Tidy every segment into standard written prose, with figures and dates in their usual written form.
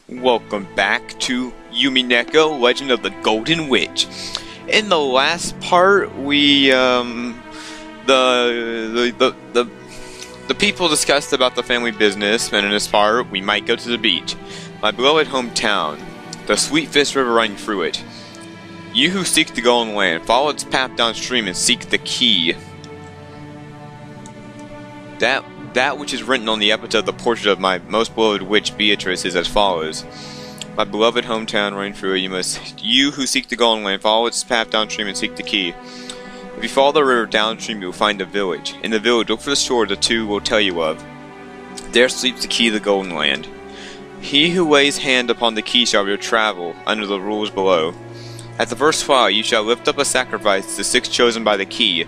Welcome back to Umineko, Legend of the Golden Witch. In the last part, we the people discussed about the family business, and in this part, we might go to the beach. My beloved hometown, the sweet fish river running through it. You who seek the golden land, follow its path downstream and seek the key. That which is written on the epitaph of the portrait of my most beloved witch Beatrice is as follows. My beloved hometown running through it, you who seek the golden land, follow its path downstream and seek the key. If you follow the river downstream, you will find a village. In the village, look for the shore the two will tell you of. There sleeps the key of the golden land. He who lays hand upon the key shall be travel under the rules below. At the first twilight, you shall lift up a sacrifice to the six chosen by the key.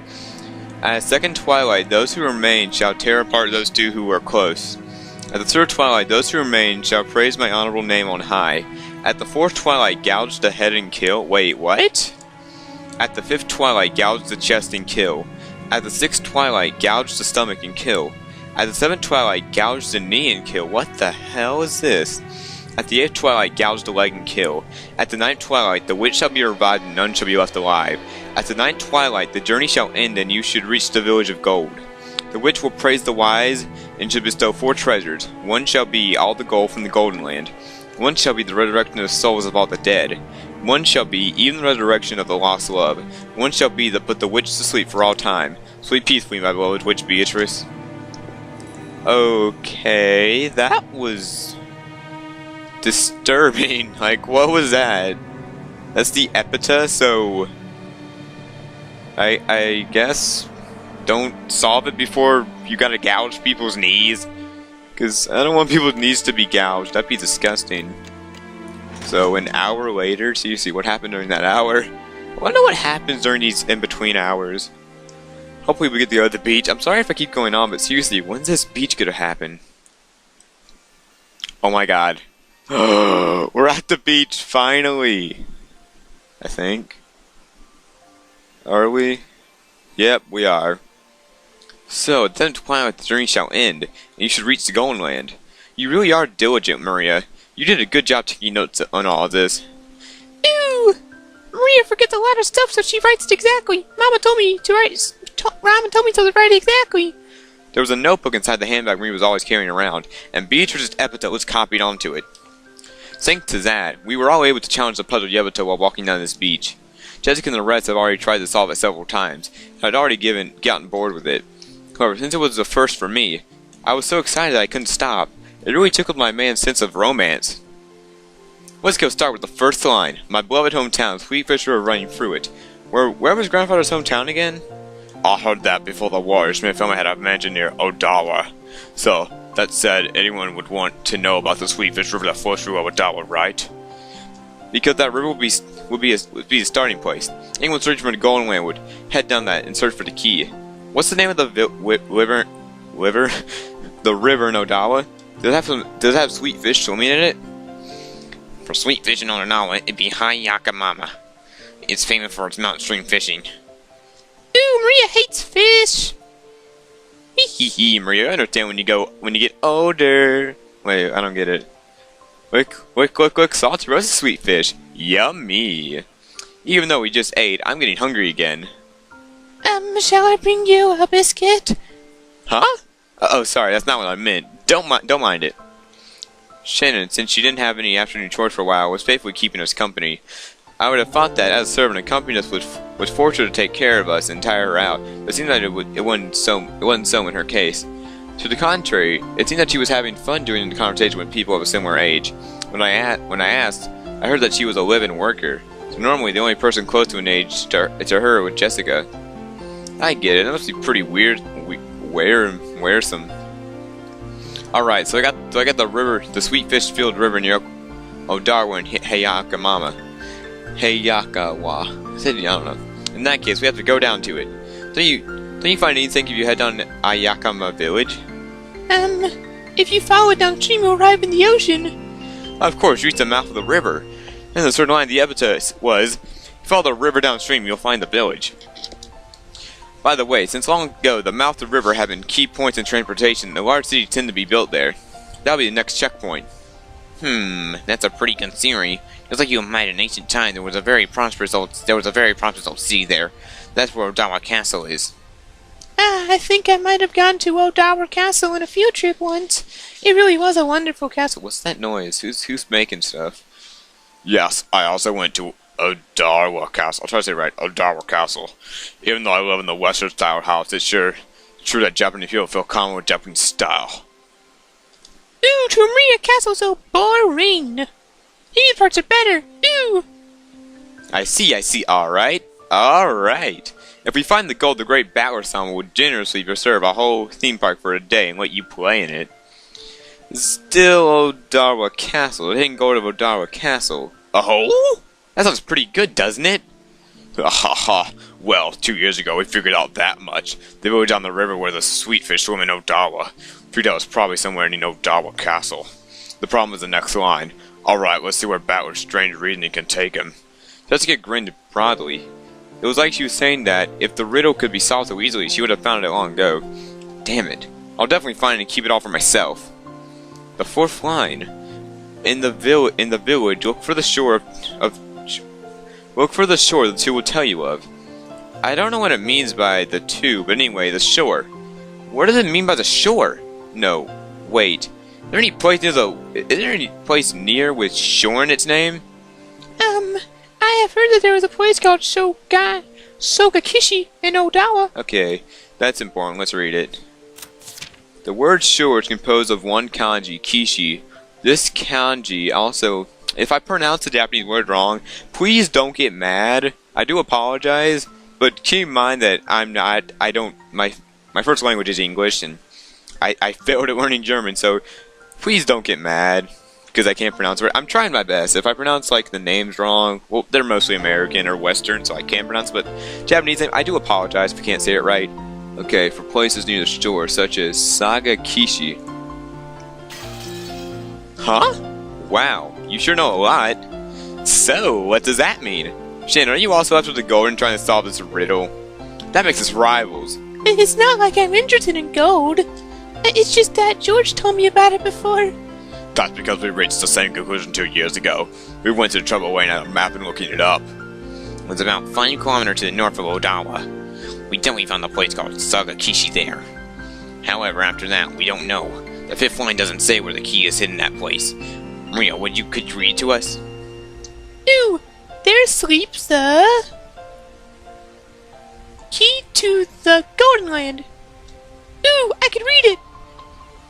At the second twilight, those who remain shall tear apart those two who are close. At the third twilight, those who remain shall praise my honorable name on high. At the fourth twilight, gouge the head and kill. Wait, what? At the fifth twilight, gouge the chest and kill. At the sixth twilight, gouge the stomach and kill. At the seventh twilight, gouge the knee and kill. What the hell is this? At the eighth twilight, gouge the leg and kill. At the ninth twilight, the witch shall be revived and none shall be left alive. At the ninth twilight, the journey shall end and you should reach the village of gold. The witch will praise the wise and should bestow 4 treasures. One shall be all the gold from the golden land. One shall be the resurrection of the souls of all the dead. One shall be even the resurrection of the lost love. One shall be the put the witch to sleep for all time. Sleep peacefully, my beloved witch Beatrice. Okay, that was disturbing. Like, what was that? That's the epitaph, so I guess don't solve it before you gotta gouge people's knees, because I don't want people's knees to be gouged. That'd be disgusting. So an hour later, seriously, what happened during that hour? I wonder what happens during these in-between hours. Hopefully we get to go to the beach. I'm sorry if I keep going on, but seriously, when's this beach gonna happen? Oh my god. We're at the beach, finally! I think. Are we? Yep, we are. So, at the 10th twilight the journey shall end, and you should reach the golden land. You really are diligent, Maria. You did a good job taking notes on all of this. Ew! Maria forgets a lot of stuff, so she writes it exactly. Mama told me to write. Mama told me to write it exactly. There was a notebook inside the handbag Maria was always carrying around, and Beatrice's epitaph was copied onto it. Thanks to that, we were all able to challenge the puzzle epitaph while walking down this beach. Jessica and the rest have already tried to solve it several times, and I'd already gotten bored with it. However, since it was the first for me, I was so excited that I couldn't stop. It really tickled my man's sense of romance. Let's go start with the first line. My beloved hometown, sweet fish river running through it. Where was grandfather's hometown again? I heard that before the war, Smith family had a mansion near Odawa. So, that said, anyone would want to know about the sweet fish river that flows through Odawa, right? Because that river would be the starting place. Anyone searching for the golden land would head down that and search for the key. What's the name of the river? The river in Odawa? Does it have sweet fish swimming in it? For sweet fishing on Odawa, it'd be Hayakamama. It's famous for its mountain stream fishing. Ooh, Maria hates fish. Hee Maria, I understand when you get older. Wait, I don't get it. Look, salty roasted sweet fish. Yummy. Even though we just ate, I'm getting hungry again. Shall I bring you a biscuit? Huh? Oh, sorry, that's not what I meant. Don't mind it. Shannon, since she didn't have any afternoon chores for a while, was faithfully keeping us company. I would have thought that as a servant accompanying us was forced her to take care of us and tire her out, but it seemed that it wasn't so in her case. To the contrary, it seemed that she was having fun doing the conversation with people of a similar age. When I asked, I heard that she was a live-in worker, so normally the only person close to an age to her was Jessica. I get it, that must be pretty weird, wearsome. Alright, so I got the river, the sweet fish filled river near Odawa and Hayakamama. Hayakawa. I don't know. In that case, we have to go down to it. Don't you find anything if you head down to Ayakama village? If you follow it downstream, you'll arrive in the ocean. Of course, you reach the mouth of the river. And the certain line of the epitaph was, if you follow the river downstream, you'll find the village. By the way, since long ago, the mouth of the river have been key points in transportation, the large cities tend to be built there. That'll be the next checkpoint. That's a pretty good theory. Just like you imagine, in ancient times, there was a very prosperous old city there. That's where Odawa Castle is. I think I might have gone to Odawa Castle on a field trip once. It really was a wonderful castle. What's that noise? Who's making stuff? Yes, I also went to Odawa Castle. I'll try to say it right. Odawa Castle. Even though I live in the Western style house, it's true that Japanese people feel common with Japanese style. Ooh, Tomiya Castle's so boring. These parts are better. Ooh. I see. Alright. If we find the gold, the Great Battler-sama would generously reserve a whole theme park for a day and let you play in it. Still Odawa Castle. The hidden gold of Odawa Castle. Oh? That sounds pretty good, doesn't it? Ha. Well, 2 years ago we figured out that much. The village down the river where the sweet fish swim in Odawa. Figured out it was probably somewhere near Odawa Castle. The problem is the next line. Alright, let's see where Battler's strange reasoning can take him. Jessica grinned broadly. It was like she was saying that if the riddle could be solved so easily, she would have found it long ago. Damn it. I'll definitely find it and keep it all for myself. The fourth line. In the village, look for the shore the two will tell you of. I don't know what it means by the two, but anyway, the shore. What does it mean by the shore? No, wait. Is there any place near with shore in its name? I have heard that there was a place called Sogakishi in Odawa. Okay, that's important. Let's read it. The word shore is composed of one kanji, kishi. This kanji also, if I pronounce the Japanese word wrong, please don't get mad. I do apologize, but keep in mind that my first language is English, and I failed at learning German, so please don't get mad, because I can't pronounce it. I'm trying my best. If I pronounce, like, the names wrong, well, they're mostly American or Western, so I can't pronounce it, but Japanese name, I do apologize if I can't say it right. Okay, for places near the shore, such as Sagakishi. Huh? Wow, you sure know a lot. So, what does that mean? Shannon, are you also after the gold and trying to solve this riddle? That makes us rivals. It's not like I'm interested in gold. It's just that George told me about it before. That's because we reached the same conclusion 2 years ago. We went to the trouble of weighing out a map and looking it up. It was about 5 kilometers to the north of Odawa. We definitely found a place called Sagakishi there. However, after that, we don't know. The fifth line doesn't say where the key is hidden in that place. Maria, could you read it to us? Ooh, there sleeps the key to the Golden Land. Ooh, I can read it.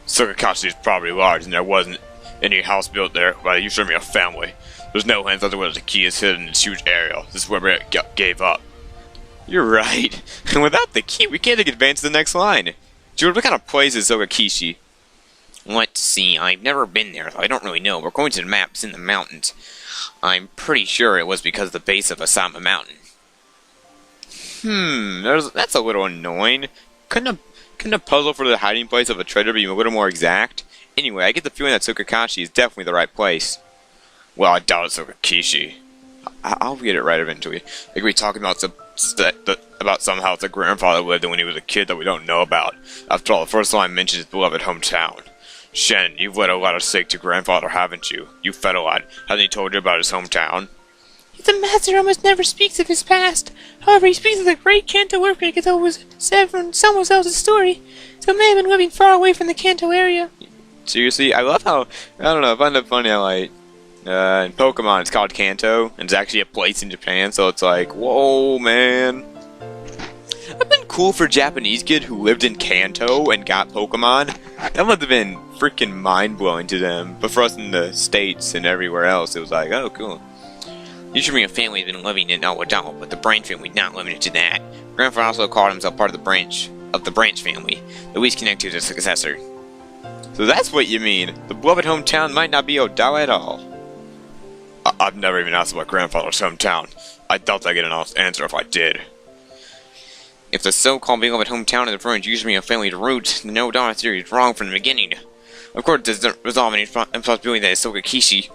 Sagakishi is probably large, and there wasn't any house built there, but you showed me a family. There's no hints as to where the key is hidden in this huge area. This is where we gave up. You're right. And without the key, we can't advance to the next line. George, what kind of place is Sagakishi? Let's see, I've never been there, so I don't really know. We're going to the maps in the mountains. I'm pretty sure it was because of the base of Asama Mountain. That's a little annoying. Couldn't a puzzle for the hiding place of a treasure be a little more exact? Anyway, I get the feeling that Sagakishi is definitely the right place. Well, I doubt it's Sagakishi. I'll get it right eventually. Like we talking about some house that grandfather lived in when he was a kid that we don't know about. After all, the first line mentions his beloved hometown. Shen, you've led a lot of stake to grandfather, haven't you? You fed a lot. Hasn't he told you about his hometown? The master almost never speaks of his past. However, he speaks of the great Kanto earthquake as though it was said from someone else's story. So he may have been living far away from the Kanto area. Seriously? I love how, I don't know, I find it funny how, like, in Pokemon it's called Kanto, and it's actually a place in Japan, so it's like, whoa, man. That'd been cool for a Japanese kid who lived in Kanto and got Pokemon. That must have been freaking mind-blowing to them. But for us in the States and everywhere else, it was like, oh, cool. Usually a family has been living in Odawa, but the branch family not limited to that. Grandfather also called himself part of the branch family, that least connected to the successor. So that's what you mean. The beloved hometown might not be Odawa at all. I've never even asked about grandfather's hometown. I doubt I'd get an honest answer if I did. If the so-called beloved hometown of the branch usually a family's roots, then the Odawa theory is wrong from the beginning. Of course, it doesn't resolve any possibility that it's Sagakishi.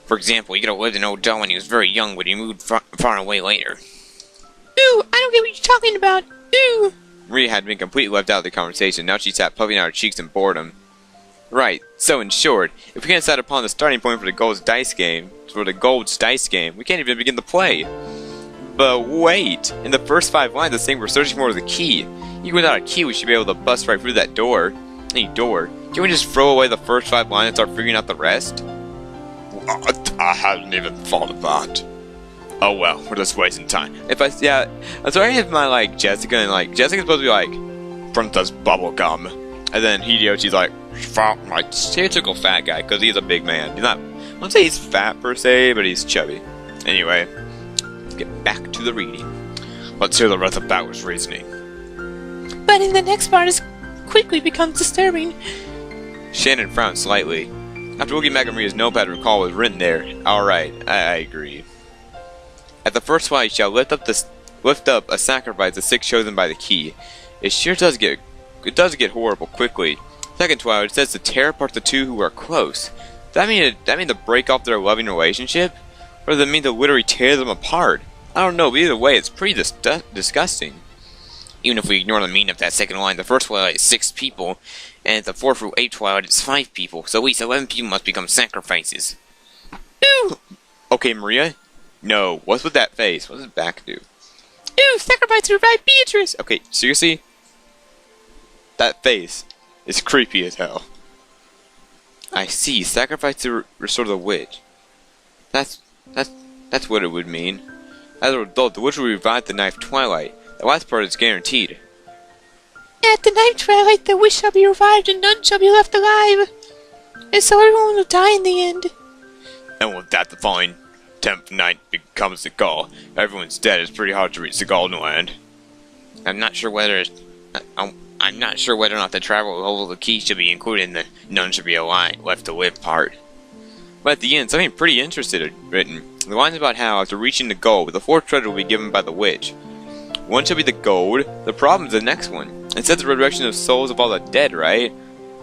For example, he could have lived in Odawa when he was very young, but he moved far away later. Ooh, I don't get what you're talking about. Ooh! Maria had been completely left out of the conversation. Now she sat puffing out her cheeks in boredom. Right, so in short, if we can't decide upon the starting point for the Gold's Dice game, we can't even begin to play. But wait, in the first 5 lines the thing we're searching for is a key. Even without a key we should be able to bust right through that door. Any door. Can we just throw away the first 5 lines and start figuring out the rest? I hadn't even thought of that. Oh well, we're just wasting time. I'm sorry if Jessica and Jessica's supposed to be like, Princess Bubblegum. And then Hideyoshi's like stereotypical fat guy, because he's a big man. He's not, I won't say he's fat per se, but he's chubby. Anyway, let's get back to the reading. Let's hear the rest of Bauer's reasoning. But in the next part it quickly becomes disturbing. Shannon frowned slightly. After looking back at Maria's notepad, recall was written there. Alright, I agree. At the first one, you shall lift up a sacrifice the 6 chosen by the key. It sure does get horrible quickly. Second twilight, it says to tear apart the 2 who are close. Does that mean to break off their loving relationship? Or does it mean to literally tear them apart? I don't know, but either way, it's pretty disgusting. Even if we ignore the meaning of that second line, the first twilight is 6 people, and the 4 through 8 twilight it's 5 people, so at least 11 people must become sacrifices. Ooh! Okay, Maria? No, what's with that face? What does the back do? Ooh, sacrifice to revive Beatrice! Okay, seriously? That face is creepy as hell. I see, sacrifice to restore the witch. That's what it would mean. As a result, the witch will revive the 9th twilight. The last part is guaranteed. At the 9th twilight, the witch shall be revived and none shall be left alive. And so everyone will die in the end. And with that, the following 10th night becomes the goal. Everyone's dead. It's pretty hard to reach the Golden Land. I'm not sure whether or not the travel over the key should be included in the none should be alive, left to live part. But at the end, something pretty interesting written. The line's about how, after reaching the goal, the 4th treasure will be given by the witch. One should be the gold. The problem is the next one. It says the resurrection of souls of all the dead, right?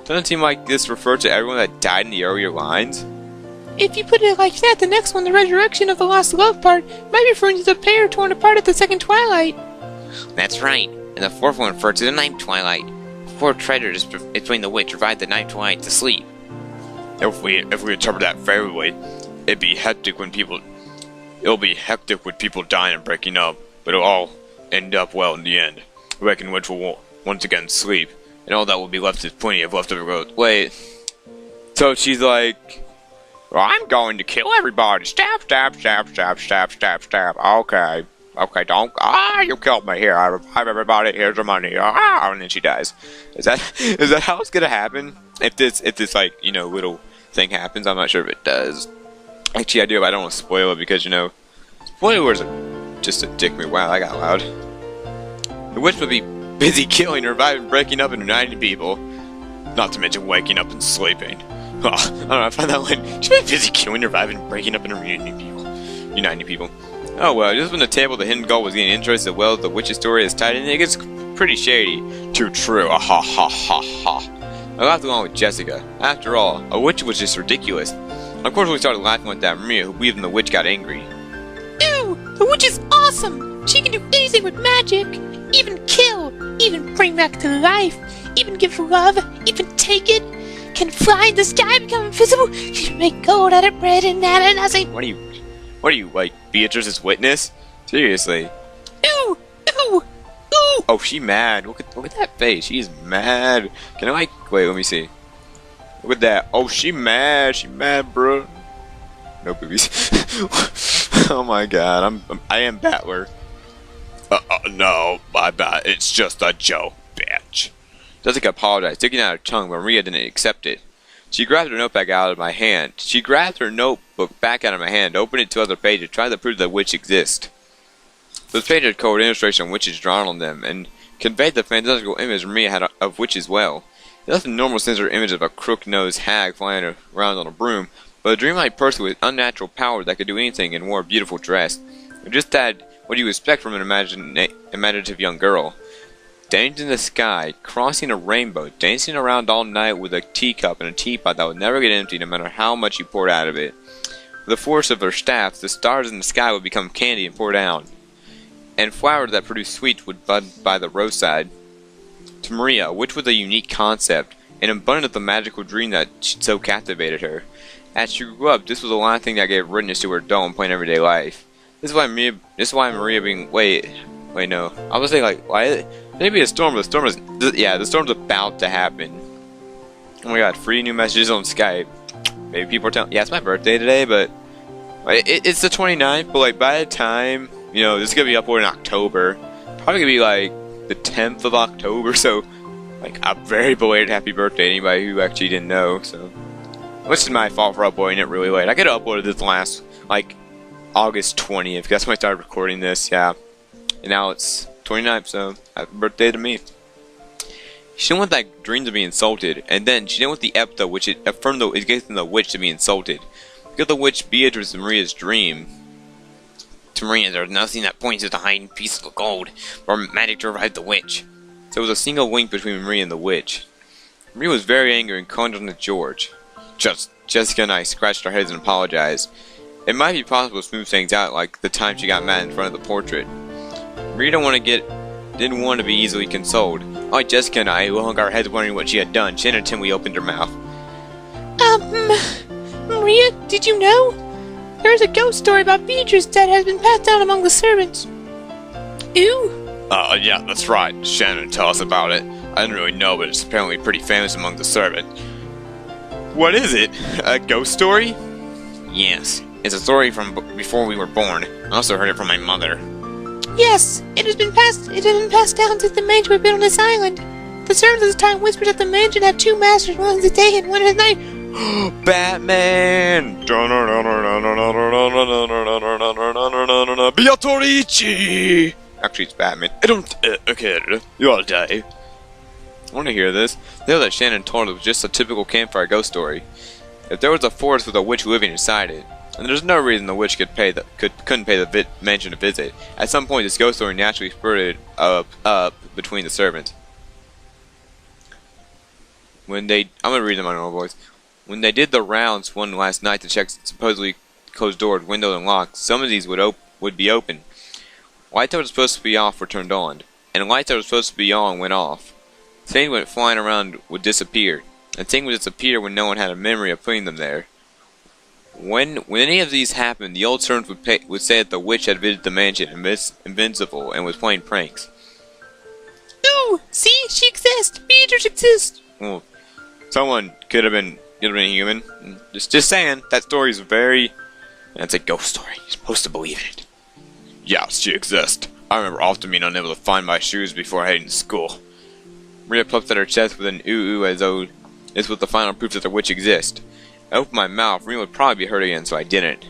Doesn't it seem like this refers to everyone that died in the earlier lines? If you put it like that, the next one, the resurrection of the lost love part, might be referring to the pair torn apart at the 2nd twilight. That's right. And the 4th one refers to the 9th twilight. The 4th treasure is between the witch revived the 9th twilight to sleep. If we interpret that favorably, it'll be hectic with people dying and breaking up, but it'll all end up well in the end. I reckon witch will once again sleep, and all that will be left is plenty of leftover growth. Wait, so she's like, well, I'm going to kill everybody. Stab, stab, stab, stab, stab, stab, stab. Okay, don't. You killed me. Here, I revive everybody. Here's your money. And then she dies. Is that how it's gonna happen? If this little thing happens, I'm not sure if it does. Actually, I do, but I don't want to spoil it because spoilers are just a dick move. Wow, that got loud. The witch would be busy killing, reviving, breaking up, and uniting people. Not to mention waking up and sleeping. Oh, I don't know, I find that one. She'd be busy killing, reviving, breaking up, and uniting people. Oh well, just when the table the hidden goal was getting interested as well as the witch's story is tied in, it gets pretty shady. Too true. Ha ha ha ha. I laughed along with Jessica. After all, a witch was just ridiculous. Of course we started laughing with that Maria who believed in the witch got angry. Ew! The witch is awesome! She can do anything with magic! Even kill! Even bring back to life! Even give love! Even take it! Can fly in the sky, become invisible! She can make gold out of bread and out of nothing! What are you, like, Beatrice's witness? Seriously. Ew! Ew! Ew! Oh, she mad. Look at that face. She's mad. Can I, wait, let me see. Look at that. Oh, she mad. She mad, bro. No boobies. Oh my god. I am Battler. No, my bad. It's just a joke, bitch. Jessica apologized, sticking out her tongue, but Maria didn't accept it. She grabbed her notebook out of my hand. She grabbed her notebook back out of my hand, opened it to other pages, tried to prove that witch exists. Those pages had colored illustrations of witches drawn on them, and conveyed the fantastical image Maria had of witch as well. It left a normal sensor image of a crook-nosed hag flying around on a broom, but a dreamlike person with unnatural power that could do anything and wore a beautiful dress. It just had what you would expect from an imaginative young girl. Dancing in the sky, crossing a rainbow, dancing around all night with a teacup and a teapot that would never get empty no matter how much you poured out of it. With the force of her staff, the stars in the sky would become candy and pour down, and flowers that produced sweets would bud by the roadside. To Maria, which was a unique concept, an abundance of the magical dream that so captivated her. As she grew up, this was the last thing that gave witness to her dull and plain everyday life. This is why Maria being wait no. I was saying like why maybe a storm, the storm's about to happen. Oh my god, 3 new messages on Skype. Maybe people are telling it's my birthday today, but it's the 29th, but like by the time, this is gonna be uploaded in October. Probably gonna be like the 10th of October, so like a very belated happy birthday to anybody who actually didn't know, so which is my fault for uploading it really late. I could have uploaded this last like August 20th, that's when I started recording this, yeah. And now it's 29th, so happy birthday to me. She didn't want that dream to be insulted, and then she didn't want the Epitaph, which it affirmed it gave them the witch to be insulted. Because the witch Beatrice and Maria's dream. To Maria, there was nothing that points to the hiding piece of gold, or magic to revive the witch. So there was a single link between Maria and the witch. Maria was very angry and called on George. Jessica and I scratched our heads and apologized. It might be possible to smooth things out, like the time she got mad in front of the portrait. Maria didn't want to be easily consoled. Like Jessica and I, who hung our heads wondering what she had done, she inattentively opened her mouth. Maria, did you know? There's a ghost story about Beatrice that has been passed down among the servants. Ew. Yeah, that's right. Shannon, tell us about it. I didn't really know, but it's apparently pretty famous among the servants. What is it? A ghost story? Yes. It's a story from before we were born. I also heard it from my mother. Yes, it has been passed down since the mansion was built on this island. The servants at the time whispered that the mansion had 2 masters, one in the day and one in the night. Batman! Beatrice! Actually, it's Batman. I don't care. You'll die. I want to hear this. The other that Shannon told us was just a typical campfire ghost story. If there was a forest with a witch living inside it, and there's no reason the witch couldn't pay the mansion a visit. At some point, this ghost story naturally spurted up between the servants. I'm gonna read them on normal voice. When they did the rounds one last night to check supposedly closed doors, windows, and locks, some of these would be open. Lights that were supposed to be off were turned on, and lights that were supposed to be on went off. Things went flying around would disappear, and things would disappear when no one had a memory of putting them there. When any of these happened, the old servants would say that the witch had visited the mansion, invincible, and was playing pranks. Ooh, see, she exists. Beatrice exists. Well, someone could have been human. Just saying, that story is that's a ghost story. You're supposed to believe in it. Yes, she exists. I remember often being unable to find my shoes before heading to school. Maria plucked at her chest with an ooh-ooh as though this was the final proof that the witch exists. I opened my mouth. Maria would probably be hurt again, so I didn't.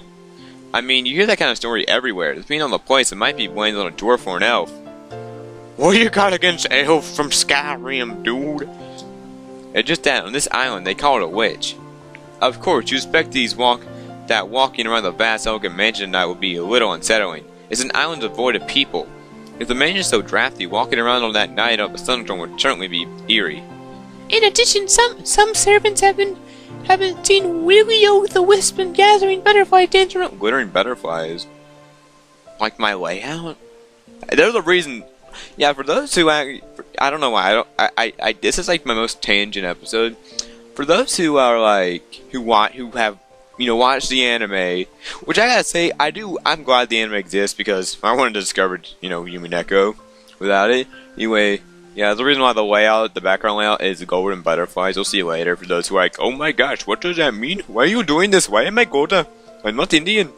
I mean, you hear that kind of story everywhere. It's being on the place, it might be blamed on a dwarf or an elf. What you got against elf from Skyrim, dude? It's just that on this island, they call it a witch. Of course, you expect that walking around the vast elegant mansion at night would be a little unsettling. It's an island devoid of people. If the mansion is so drafty, walking around on that night of a thunderstorm would certainly be eerie. In addition, some servants have been seen will-o'-the-wisp and gathering butterfly dancing. Glittering butterflies? Like my layout? There's a reason. Yeah, for those who I don't know why this is like my most tangent episode. For those who are like who have watched the anime, which I gotta say I'm glad the anime exists because I wanted to discover Umineko without it. Anyway, yeah, the reason why the background layout is golden butterflies. You'll see later. For those who are like, oh my gosh, what does that mean? Why are you doing this? Why am I golden? I'm not Indian.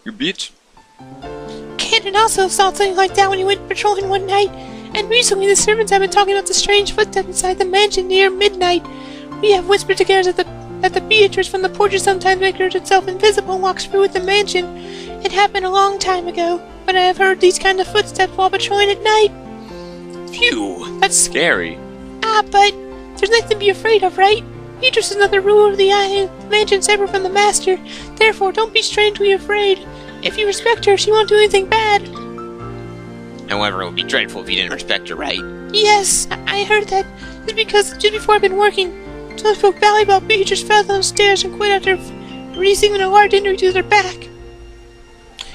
You bitch. Cannon also saw something like that when he went patrolling one night, and recently the servants have been talking about the strange footsteps inside the mansion near midnight. We have whispered together that the Beatrice from the portrait sometimes makes herself invisible and walks through with the mansion. It happened a long time ago, but I have heard these kind of footsteps while patrolling at night. Phew, that's scary. But there's nothing to be afraid of, right? Beatrice is not the ruler of the island, the mansion separate from the master. Therefore, don't be strangely afraid. If you respect her, she won't do anything bad. However, it would be dreadful if you didn't respect her, right? Yes, I heard that. Just because just before I've been working, someone spoke badly about Beatrice fell down the stairs and quit after receiving a large injury to their back.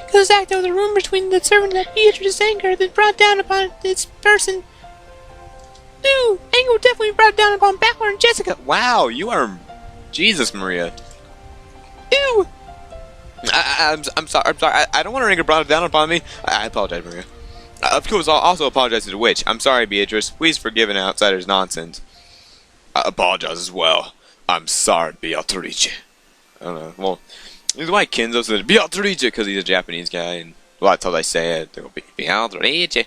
Because there was a rumor between the servant that Beatrice's anger had been brought down upon this person. Ooh, anger definitely brought down upon Battler and Jessica. Wow, you are... Jesus, Maria. Ooh! I'm sorry. I don't want her anger brought down upon me. I apologize, Maria. Of course, I'll also apologize to the witch. I'm sorry, Beatrice. Please forgive an outsider's nonsense. I apologize as well. I'm sorry, Beatrice. I don't know. Well, this is why Kenzo said Beatrice, because he's a Japanese guy, and well, that's how they say it. They'll be Beatrice.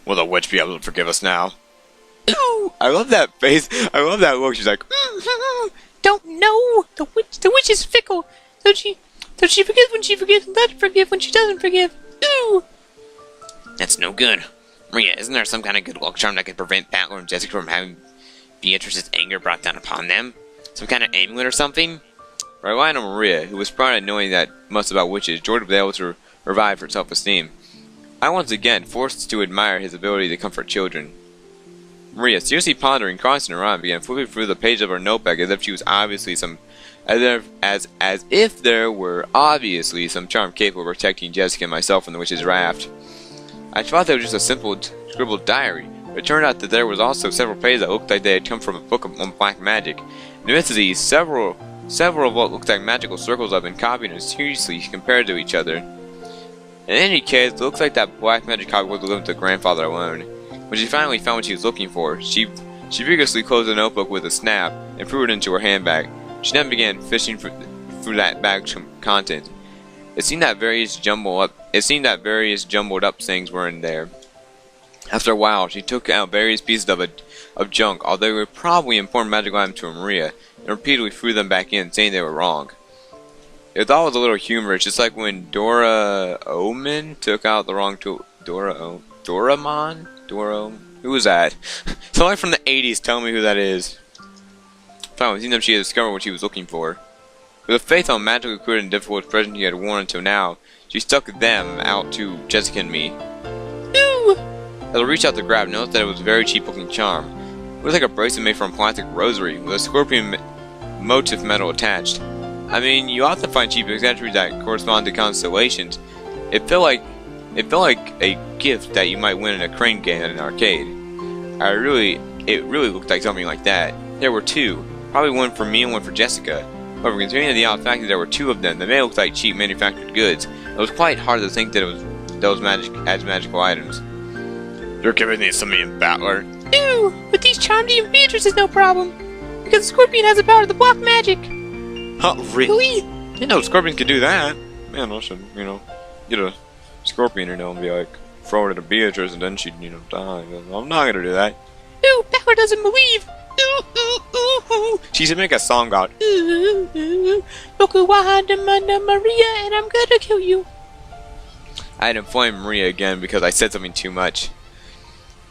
Will the witch be able to forgive us now? Ooh! I love that face. I love that look. She's like, Don't know. The witch is fickle. So she forgives when she forgives and doesn't forgive when she doesn't forgive. Ooh! That's no good. Maria, isn't there some kind of good luck charm that could prevent Battler and Jessica from having Beatrice's anger brought down upon them? Some kind of amulet or something? Relying on Maria, who was proud of knowing that much about witches, George was able to revive her self-esteem. I once again forced to admire his ability to comfort children. Maria, seriously pondering, crossing her arm, began flipping through the page of her notebook as if she was obviously as if there were obviously some charm capable of protecting Jessica and myself from the witch's raft. I thought that was just a simple scribbled diary, but it turned out that there was also several pages that looked like they had come from a book on black magic. In the midst of these, several of what looked like magical circles have been copied and seriously compared to each other. In any case, it looks like that black magic copy was delivered to grandfather alone. When she finally found what she was looking for, she vigorously closed the notebook with a snap and threw it into her handbag. She then began fishing through that bag's contents. It seemed that various jumbled up things were in there. After a while, she took out various pieces of junk, although they were probably important magical items to Maria, and repeatedly threw them back in, saying they were wrong. It thought it was a little humorous, just like when Dora Omen took out the wrong tool. Doraemon? Who was that? Somebody from the 80s, tell me who that is. Finally, it seemed that she had discovered what she was looking for. With a faith on magically cleared and difficult expression he had worn until now, she stuck them out to Jessica and me. Ooh! As I reached out to grab, noticed that it was a very cheap looking charm. It was like a bracelet made from a plastic rosary, with a scorpion motif metal attached. I mean, you often find cheap accessories that correspond to constellations. It felt like a gift that you might win in a crane game at an arcade. It really looked like something like that. There were two, probably one for me and one for Jessica. However, considering the odd fact that there were two of them, they may look like cheap manufactured goods. It was quite hard to think that those magical items. You're giving these to me and Battler. Ooh! With these charms, even Beatrice is no problem. Because the scorpion has the power to block magic. Huh, really? You know, scorpions can do that. Man, I should, get a scorpion and be like, throw it at a Beatrice and then she'd, die. I'm not gonna do that. Ooh, Battler doesn't believe. Ooh, ooh, ooh, ooh. She should make a song about, Ooh, ooh, Roku Wahadamana Maria, and I'm gonna kill you. I had inflamed Maria again because I said something too much.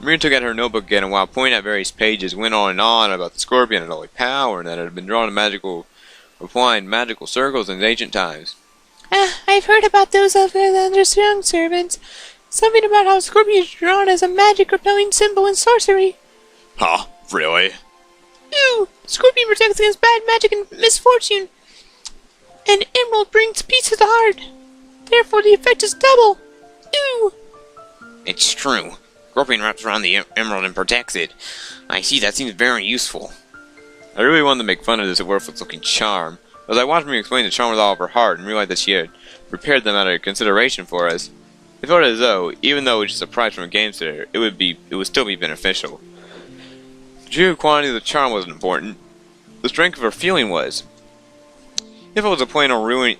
Maria took out her notebook again and while pointing at various pages, went on and on about the scorpion and holy power and that it had been drawn in applying magical circles in ancient times. I've heard about those other young servants. Something about how a scorpion is drawn as a magic-repelling symbol in sorcery. Huh? Really? Ooh! Scorpion protects against bad magic and misfortune. And emerald brings peace to the heart. Therefore, the effect is double. Ooh! It's true. Scorpion wraps around the emerald and protects it. I see, that seems very useful. I really wanted to make fun of this worthless-looking charm. As I watched me explain the charm with all of her heart and realized that she had prepared them out of consideration for us, it felt as though, even though it was just a prize from a gamester, it would still be beneficial. The true quantity of the charm wasn't important. The strength of her feeling was. If I was planning on ruining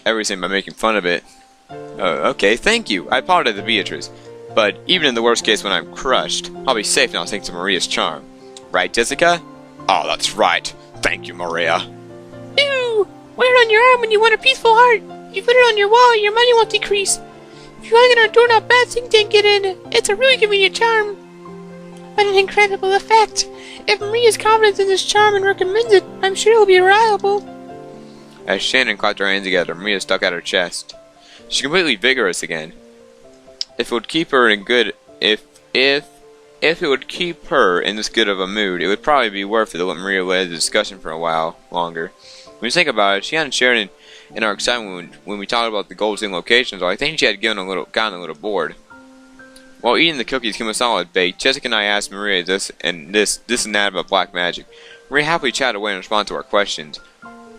everything by making fun of it. Oh, okay, thank you. I apologize to Beatrice. But even in the worst case when I'm crushed, I'll be safe now thanks to Maria's charm. Right, Jessica? Oh, that's right. Thank you, Maria. Ooh! Wear it on your arm when you want a peaceful heart. If you put it on your wall, your money won't decrease. If you hang it on a doorknob, bad things can't get in. It's a really convenient charm. But an incredible effect. If Maria's confident in this charm and recommends it, I'm sure it'll be reliable. As Shannon clapped her hands together, Maria stuck out her chest. She's completely vigorous again. If it would keep her in this good of a mood, it would probably be worth it to let Maria lead the discussion for a while longer. When you think about it, she hadn't shared in our excitement when we talked about the goals and locations, so I think she had gotten a little bored. While eating the cookies Kumasala had baked, Jessica and I asked Maria this and that about black magic. Maria happily chatted away and responded to our questions.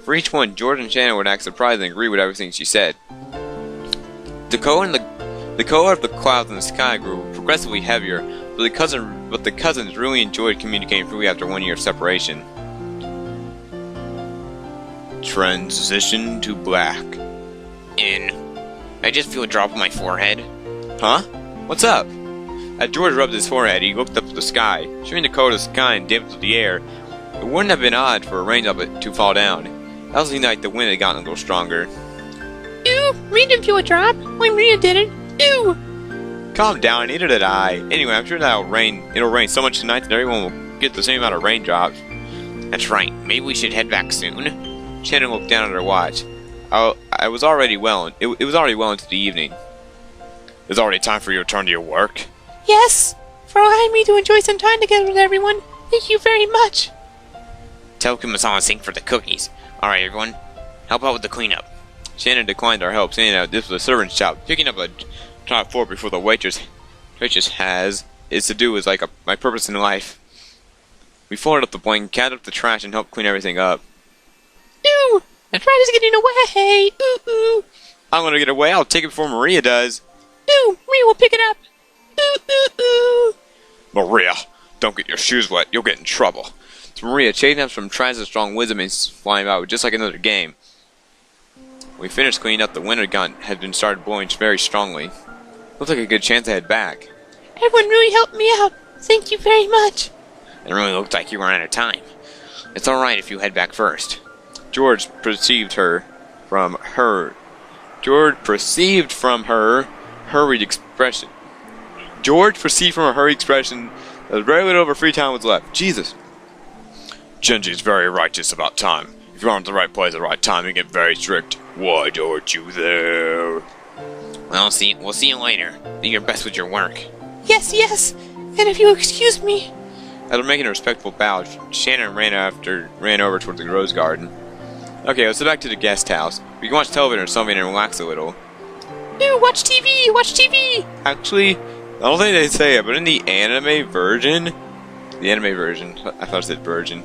For each one, George and Shannon would act surprised and agree with everything she said. The color of the clouds in the sky grew progressively heavier, but the cousins really enjoyed communicating freely after 1 year of separation. Transition to black. I just feel a drop on my forehead. Huh? What's up? As George rubbed his forehead, he looked up at the sky. Showing the color of the sky and dipped into the air, it wouldn't have been odd for a raindrop to fall down. That was the night the wind had gotten a little stronger. Ew, Maria didn't feel a drop. Why Maria did it? Ew! Calm down, neither did I. Anyway, I'm sure it'll rain so much tonight that everyone will get the same amount of raindrops. That's right. Maybe we should head back soon. Shannon looked down at her watch. It was already well into the evening. It's already time for you to return to your work. Yes, for allowing me to enjoy some time together with everyone. Thank you very much. Tell Kumasala to sing for the cookies. Alright, everyone. Help out with the cleanup. Shannon declined our help, saying that this was a servant's job. Picking up a top floor before the waitress is to do like my purpose in life. We folded up the blanket, gathered up the trash, and helped clean everything up. Ew! The trash is getting away! Ooh, ooh! I'm gonna get away. I'll take it before Maria does. Ooh! Maria will pick it up! Ooh, ooh, ooh! Maria, don't get your shoes wet. You'll get in trouble. It's Maria, chasing us from tries of strong wisdom and flying out just like another game. When we finished cleaning up, the wind had been started blowing very strongly. Looked like a good chance to head back. Everyone really helped me out. Thank you very much. It really looked like you were out of time. It's alright if you head back first. George perceived from her hurried expression. That very little of her free time was left. Jesus. Genji's very righteous about time. If you aren't at the right place at the right time, you get very strict. Why aren't you there? Well, we'll see you later. Do your best with your work. Yes, yes. And if you'll excuse me. After making a respectful bow, Shannon ran over toward the rose garden. Okay, let's go back to the guest house. We can watch television or something and relax a little. Ew, watch TV! Watch TV! Actually, I don't think they say it, but in the anime version, I thought it said virgin.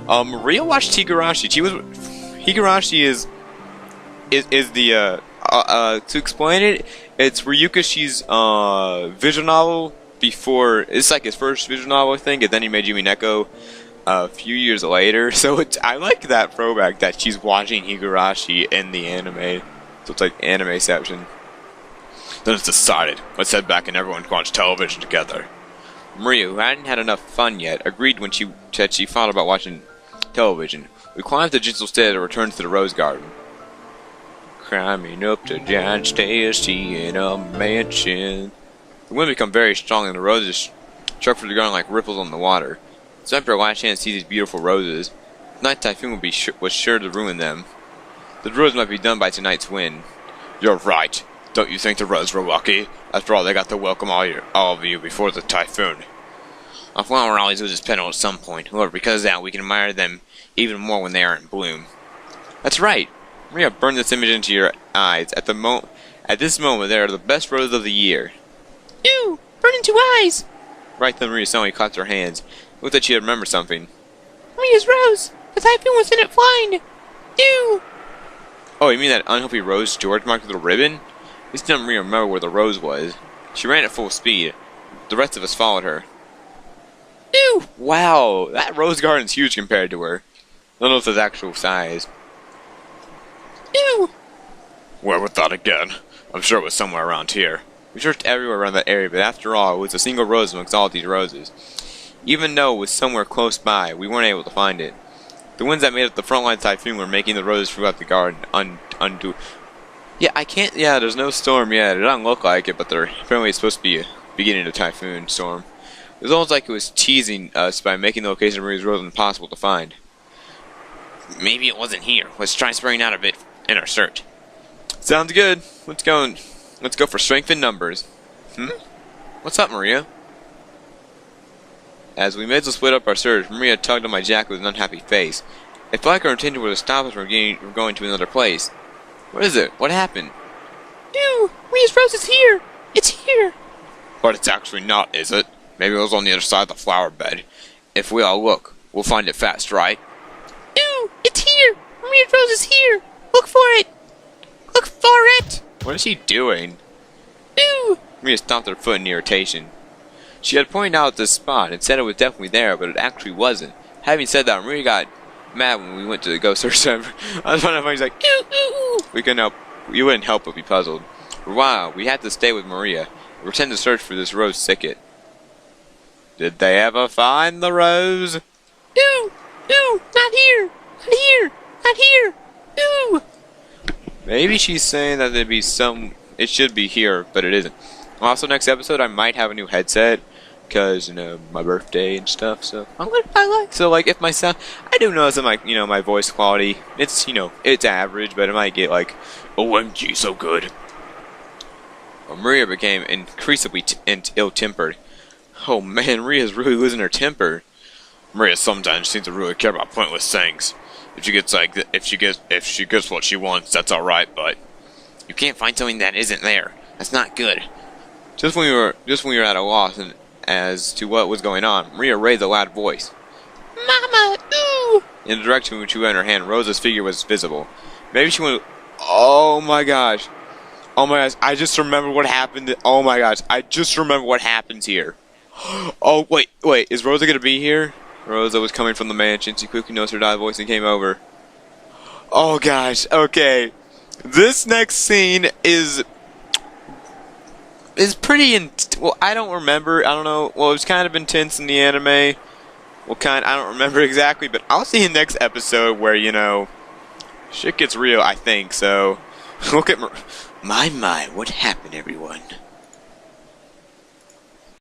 Maria watched Higurashi. Higurashi is the to explain it, it's Ryukashi's visual novel before. It's like his first visual novel, I think, and then he made Umineko a few years later. So I like that throwback that she's watching Higurashi in the anime. So it's like animeception. Then it's decided. Let's head back and everyone can watch television together. Maria, who hadn't had enough fun yet, agreed when she said she thought about watching television. We climbed the Jitsu Stair and returned to the Rose Garden. Climbing up the giant stairs, seeing a mansion. The wind became very strong and the roses struck through the garden like ripples on the water. It's time for our last chance to see these beautiful roses. Tonight's typhoon was sure to ruin them. The roses might be done by tonight's wind. You're right. Don't you think the roses were lucky? After all, they got to welcome all of you before the typhoon. A flower always loses petals at some point. However, because of that, we can admire them even more when they are in bloom. That's right. Maria, burn this image into your eyes. At this moment, they are the best roses of the year. Ew! Burn into eyes! Right then, Maria suddenly clapped her hands. Looked like she had remembered something. Maria's rose! The typhoon was in it flying! Ew! Oh, you mean that unhealthy rose George marked with a ribbon? At least didn't Maria remember where the rose was. She ran at full speed. The rest of us followed her. Ew! Wow, that rose garden's huge compared to her. I don't know if it's actual size. Ew! Where was that again? I'm sure it was somewhere around here. We searched everywhere around that area, but after all, it was a single rose amongst all these roses. Even though it was somewhere close by, we weren't able to find it. The winds that made up the front line typhoon were making the roses throughout the garden undo. Yeah, there's no storm yet. It doesn't look like it, but apparently it's supposed to be beginning of typhoon storm. It was almost like it was teasing us by making the location of Maria's rose impossible to find. Maybe it wasn't here. Let's try spreading out a bit in our search. Sounds good. Let's go for strength in numbers. What's up, Maria? As we made to split up our search, Maria tugged on my jacket with an unhappy face. I felt like her intention was to stop us from going to another place. What is it? What happened? Ew! Maria's rose is here! It's here! But it's actually not, is it? Maybe it was on the other side of the flower bed. If we all look, we'll find it fast, right? Ooh, it's here! Maria's rose is here! Look for it! Look for it! What is she doing? Ooh! Maria stomped her foot in irritation. She had pointed out this spot and said it was definitely there, but it actually wasn't. Having said that, Maria got mad when we went to go search them. I was wondering if he's like, Ooh, ooh, ooh! we couldn't help. You wouldn't help but be puzzled. For a while, we had to stay with Maria and pretend to search for this rose thicket. Did they ever find the rose? Ooh! Ooh! Not here! Not here! Not here! Ooh! Maybe she's saying that there'd be some. It should be here, but it isn't. Also, next episode, I might have a new headset. Because, you know, my birthday and stuff, so I'm gonna buy like. So, like, if my sound. I do notice that my, you know, my voice quality, it's, you know, it's average, but it might get like, OMG, so good. Well, Maria became increasingly ill-tempered. Oh man, Maria's really losing her temper. Maria sometimes seems to really care about pointless things. If she gets like, if she gets what she wants, that's all right. But You can't find something that isn't there. That's not good. just when we were at a loss as to what was going on, Maria raised a loud voice. Mama! Ooh! In the direction in which she went her hand, Rosa's figure was visible. Maybe she went. Oh my gosh! Oh my gosh! I just remember what happened. Oh my gosh! I just remember what happens here. Oh wait! Is Rosa gonna be here? Rosa was coming from the mansion. She quickly noticed her loud voice and came over. Oh gosh! Okay, this next scene is pretty. Well, I don't remember. I don't know. Well, it was kind of intense in the anime. Well, I don't remember exactly, but I'll see you next episode where, you know, shit gets real, I think, so. Look at My, what happened, everyone?